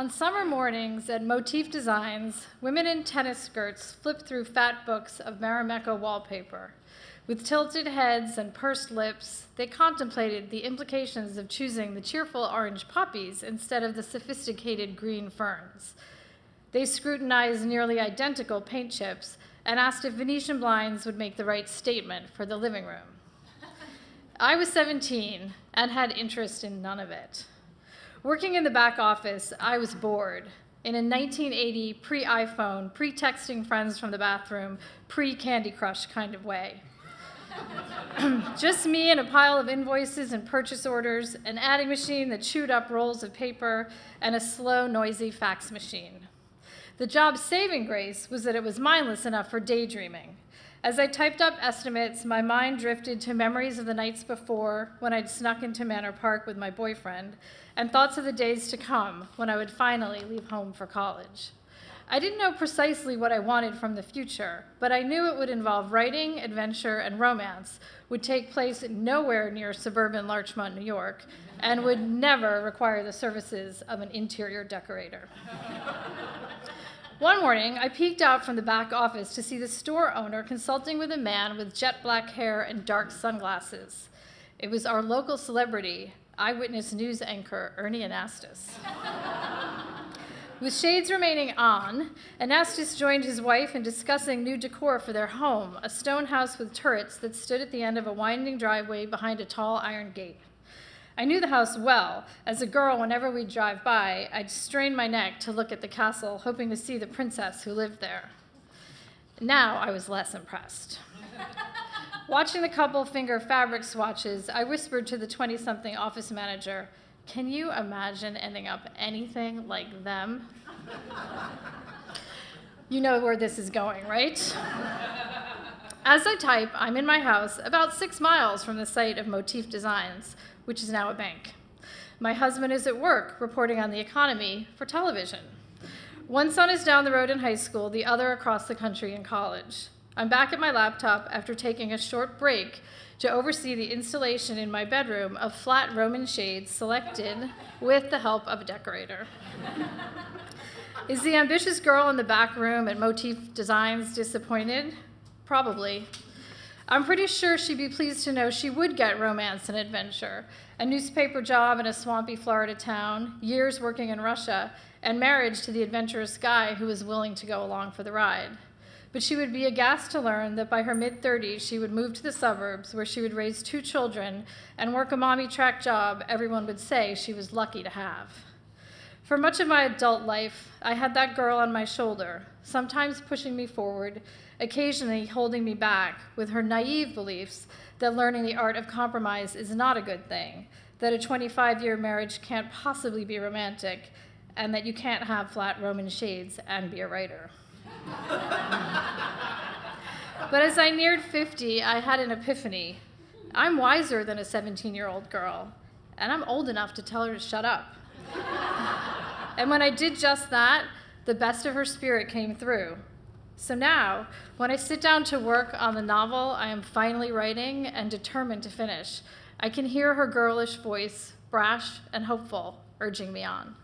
On summer mornings at Motif Designs, women in tennis skirts flipped through fat books of Marimekko wallpaper. With tilted heads and pursed lips, they contemplated the implications of choosing the cheerful orange poppies instead of the sophisticated green ferns. They scrutinized nearly identical paint chips and asked if Venetian blinds would make the right statement for the living room. I was 17 and had interest in none of it. Working in the back office, I was bored. In a 1980 pre-iPhone, pre-texting friends from the bathroom, pre-Candy Crush kind of way. Just me and a pile of invoices and purchase orders, an adding machine that chewed up rolls of paper, and a slow, noisy fax machine. The job's saving grace was that it was mindless enough for daydreaming. As I typed up estimates, my mind drifted to memories of the nights before when I'd snuck into Manor Park with my boyfriend, and thoughts of the days to come when I would finally leave home for college. I didn't know precisely what I wanted from the future, but I knew it would involve writing, adventure, and romance, would take place nowhere near suburban Larchmont, New York, and would never require the services of an interior decorator. One morning, I peeked out from the back office to see the store owner consulting with a man with jet black hair and dark sunglasses. It was our local celebrity, eyewitness news anchor Ernie Anastas. With shades remaining on, Anastas joined his wife in discussing new decor for their home, a stone house with turrets that stood at the end of a winding driveway behind a tall iron gate. I knew the house well. As a girl, whenever we'd drive by, I'd strain my neck to look at the castle, hoping to see the princess who lived there. Now I was less impressed. Watching the couple finger fabric swatches, I whispered to the 20-something office manager, "Can you imagine ending up anything like them?" You know where this is going, right? As I type, I'm in my house about 6 miles from the site of Motif Designs, which is now a bank. My husband is at work, reporting on the economy for television. One son is down the road in high school, the other across the country in college. I'm back at my laptop after taking a short break to oversee the installation in my bedroom of flat Roman shades selected with the help of a decorator. Is the ambitious girl in the back room at Motif Designs disappointed? Probably. I'm pretty sure she'd be pleased to know she would get romance and adventure, a newspaper job in a swampy Florida town, years working in Russia, and marriage to the adventurous guy who was willing to go along for the ride. But she would be aghast to learn that by her mid-30s, she would move to the suburbs where she would raise 2 children and work a mommy-track job everyone would say she was lucky to have. For much of my adult life, I had that girl on my shoulder, sometimes pushing me forward, occasionally holding me back with her naive beliefs that learning the art of compromise is not a good thing, that a 25-year marriage can't possibly be romantic, and that you can't have flat Roman shades and be a writer. But as I neared 50, I had an epiphany. I'm wiser than a 17-year-old girl, and I'm old enough to tell her to shut up. And when I did just that, the best of her spirit came through. So now, when I sit down to work on the novel I am finally writing and determined to finish, I can hear her girlish voice, brash and hopeful, urging me on.